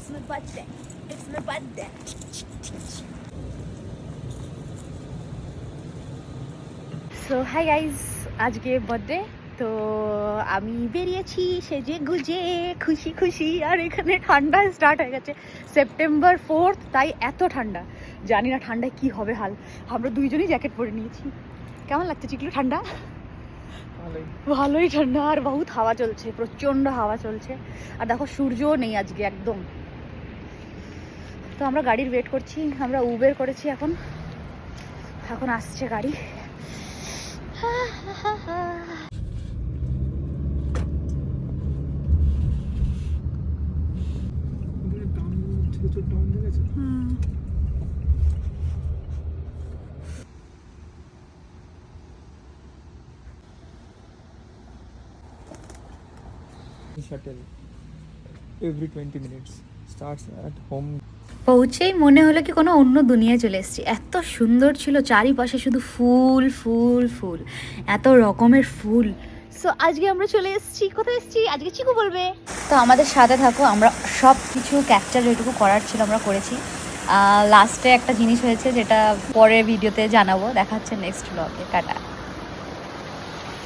my birthday. It's my birthday. So hi guys, আজকে birthday তো আমি বেরিয়েছি সেজে গুজে খুশি খুশি। আর এখানে ঠান্ডা স্টার্ট হয়ে গেছে, সেপ্টেম্বর 4, তাই এত ঠান্ডা। জানি না ঠান্ডায় কি হবে হাল। আমরা দুইজনই জ্যাকেট পরে নিয়েছি। কেমন লাগছে চিকলু ঠান্ডা? ভালোই ঠান্ডা, আর বহুত হাওয়া চলছে, প্রচণ্ড হাওয়া চলছে। আর দেখো সূর্যও নেই আজকে একদম। তো আমরা গাড়ির ওয়েট করছি, আমরা উবের করেছি, এখন আসছে গাড়ি। Shuttle every 20 minutes starts at home. পৌঁছেই মনে হলো কি কোনো অন্য দুনিয়ায় চলে এসেছি। এত সুন্দর ছিল, চারিপাশে শুধু ফুল ফুল ফুল, এত রকমের ফুল। সো আজকে আমরা চলে এসেছি, কোথায় এসেছি আজকে চিকু বলবে। তো আমাদের সাথে থাকো, আমরা সব কিছু ক্যাপচার যেটুকু করার ছিল আমরা করেছি। লাস্টে একটা জিনিস হয়েছে যেটা পরে ভিডিওতে জানাবো, দেখা হচ্ছে নেক্সট ব্লগে। টাটা।